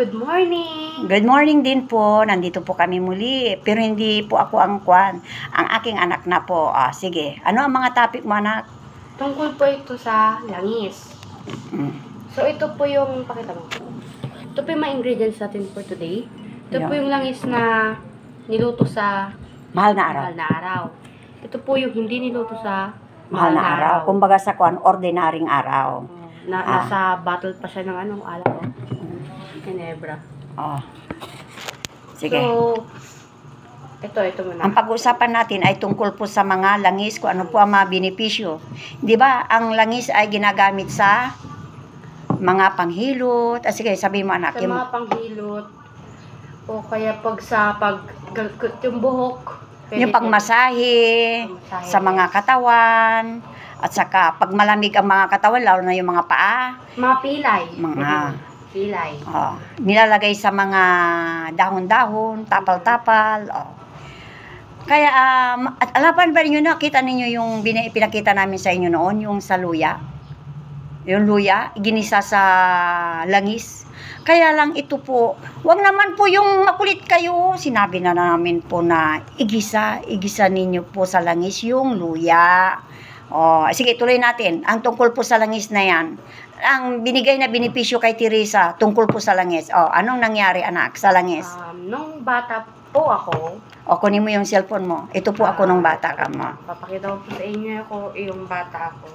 good morning! Good morning din po. Nandito po kami muli. Pero hindi po ako ang kwan. Ang aking anak na po. Sige. Ano ang mga topic mo, anak? Tungkol po ito sa langis. So, ito po yung, pakita mo. Ito po yung mga ingredients natin for today. Ito po yung langis na niluto sa Mahal na araw. mahal na araw. Ito po yung hindi niluto sa Mahal na araw. Kumbaga sa kwan, ordinaryong araw. Nasa bottle pa siya ng anong alaw. Ginebra. Sige. So, ito muna. Ang pag-uusapan natin ay tungkol po sa mga langis, kung ano po ang mga benepisyo. Di ba, ang langis ay ginagamit sa mga panghilot. Sige, sabi mo, anak. Sa mga panghilot, o kaya yung buhok. Yung pagmasahe sa mga katawan. At saka, pag malamig ang mga katawan, lalo na yung mga paa. Mga pilay. Mga pilay. Nilalagay sa mga dahon-dahon, tapal-tapal. Kaya, at alapan ba ninyo, nakita ninyo yung pinakita namin sa inyo noon, yung sa luya? Yung luya, ginisa sa langis. Kaya lang ito po, wag naman po yung makulit kayo. Sinabi na namin po na igisa ninyo po sa langis yung luya. Sige, tuloy natin. Ang tungkol po sa langis na yan, ang binigay na benepisyo kay Teresa tungkol po sa langis. Anong nangyari, anak, sa langis? Nung bata po ako, kunin mo yung cellphone mo. Ito po ako nung bata ka mo. Papakita ko po sa inyo yung bata ako.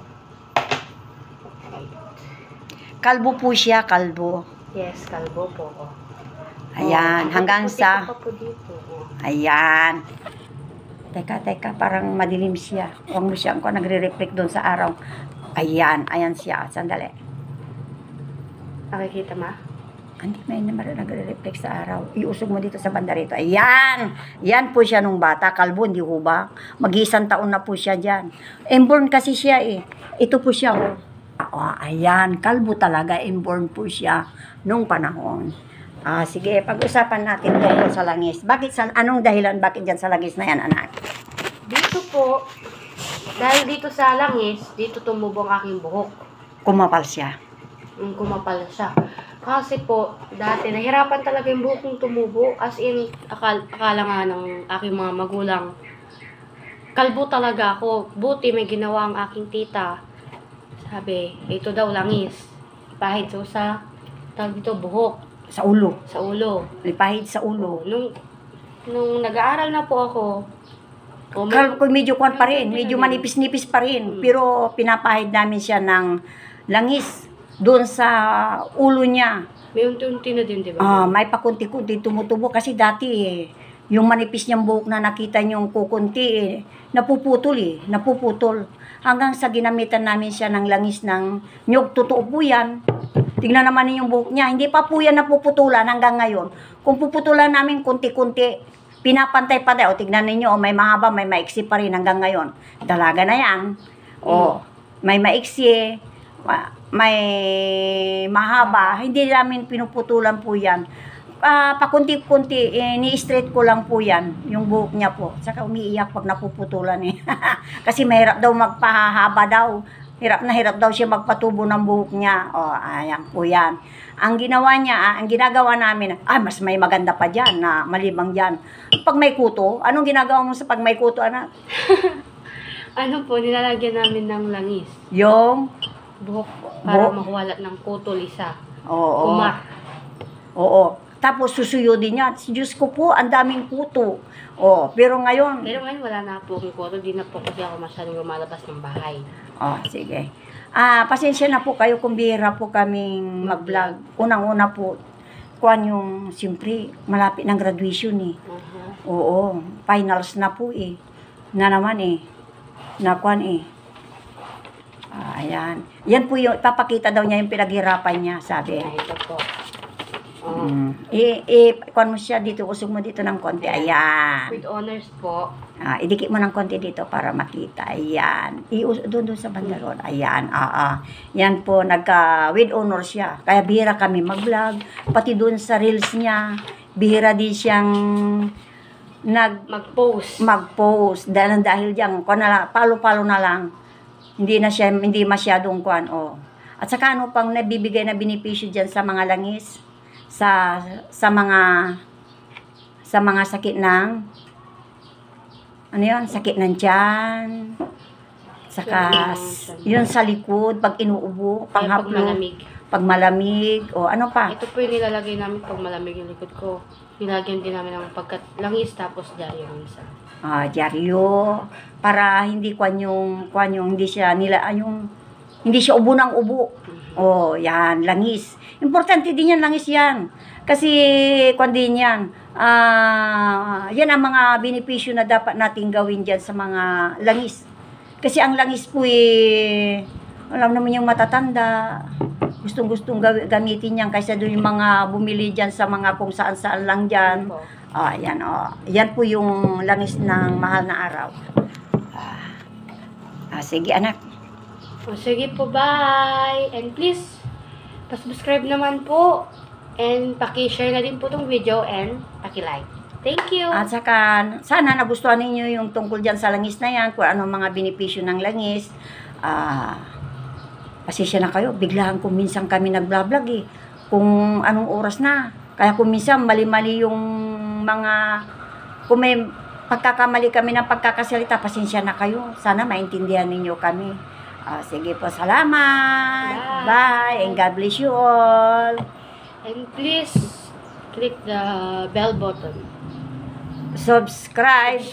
Kalbo po siya, kalbo. Yes, kalbo po ako. Ayan, hanggang sa... Pa po dito. Ayan. Teka, parang madilim siya. Huwag mo siya kung nagre-reflect doon sa araw. Ayan siya. Sandali. Nakikita ma? Hindi, may naman nagre-reflect sa araw. Iusog mo dito sa banda rito. Ayan! Yan po siya nung bata. Kalbo, hindi ho ba? Mag-1 taon na po siya dyan. Inborn kasi siya eh. Ito po siya. Ayan, kalbo talaga. Inborn po siya nung panahon. Sige, pag-usapan natin tungkol sa langis. Anong dahilan bakit dyan sa langis na yan, anak? Dito po, dahil dito sa langis, dito tumubo ang aking buhok. Kumapal siya. Kumapal siya. Kasi po, dati nahirapan talaga yung buhok kong tumubo. As in, akala nga ng aking mga magulang, kalbo talaga ako. Buti may ginawa ang aking tita. Sabi, ito daw langis. Pahid sa tawag dito, buhok. Sa ulo. Sa ulo. Lipahid sa ulo. Nung nag-aaral na po ako, medyo kwan pa rin, medyo manipis-nipis pa rin. Pero pinapahid namin siya ng langis doon sa ulo niya. May unti-unti na din, di ba? May pakunti-kunti tumutubo kasi dati yung manipis niyang buhok na nakita niyong kukunti napuputol. Hanggang sa ginamitan namin siya ng langis ng nyug. Totoo po yan. Tignan naman yung buhok niya. Hindi pa po yan napuputulan hanggang ngayon. Kung puputulan namin kunti-kunti, pinapantay-pantay. Tignan ninyo, may mahaba, may maiksi pa rin hanggang ngayon. Dalaga na yan. May maiksi, may mahaba. Hindi namin pinuputulan po yan. Pakunti-kunti, ni-straight ko lang po yan, yung buhok niya po. Saka umiiyak pag napuputulan eh. Kasi mahirap daw magpahaba daw. Hirap daw siya magpatubo ng buhok niya. Ayan po yan. Ang ginawa niya, ang ginagawa namin, mas may maganda pa dyan na malibang dyan. Pag may kuto, anong ginagawa mo sa pag may kuto, anak? Ano po, nilalagyan namin ng langis. Yung? Buhok para makuwalat ng kuto, Lisa. Kumar. Oo. Tapos susuyodin niya. Diyos ko po, ang daming kuto. Pero ngayon wala na po akong kuto. Di na po kasi ako masyadong lumalabas ng bahay. Sige. Pasensya na po kayo kung bihira po kaming mag-vlog. Unang-una po, yung siyempre, malapit ng graduation eh. Oo, finals na po eh. Na naman eh. Ayan. Yan po yung, papakita daw niya yung pinaghirapan niya, sabi. Ito po. Kuhan mo siya dito, usog mo dito ng konti. Ayan. With honors po. Idikit mo ng konti dito para makita. Ayan. Doon sa bandaron. Ayan. Yan po, with honors siya. Kaya bihira kami mag-vlog. Pati doon sa reels niya, bihira din siyang mag-post. Dahil diyan, palo-palo na lang. Hindi masyadong kuhan. At saka ano pang nabibigay na benepisyo dyan sa mga langis? sa mga sakit ng sakit ng tiyan, saka yun sa likod, pag inuubo, Pag panghaplo, malamig. pag malamig, o ano pa. Ito po yung nilalagay namin pag malamig yung likod ko. Nilagyan din namin ng pagkalangis tapos dyaryo minsan. Dyaryo, para hindi hindi siya hindi siya ubo ng ubo. Oh, yan, langis. Importante din yan, langis yan. Kasi, din yan. Yan ang mga benepisyo na dapat nating gawin dyan sa mga langis. Kasi ang langis po alam naman yung matatanda. Gustong-gustong gamitin yan kaysa doon yung mga bumili dyan sa mga kung saan-saan lang dyan. Yan, yan po yung langis ng mahal na araw. Sige, anak. Sige po, bye! And please, subscribe naman po. And paki-share na din po tong video and paki-like. Thank you! At saka, sana nagustuhan ninyo yung tungkol dyan sa langis na yan, kung ano mga benepisyo ng langis. Pasensya na kayo, biglaan kung minsan kami nag-vlog kung anong oras na. Kaya kung minsan mali-mali yung kung may pagkakamali kami ng pagkakasalita, pasensya na kayo. Sana maintindihan ninyo kami. Sige po, salamat. Bye. And God bless you all. And please, click the bell button. Subscribe.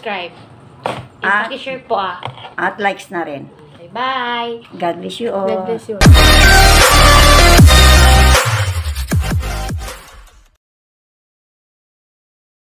And paki-share po At likes na rin. Okay, bye! God bless you all. God bless you.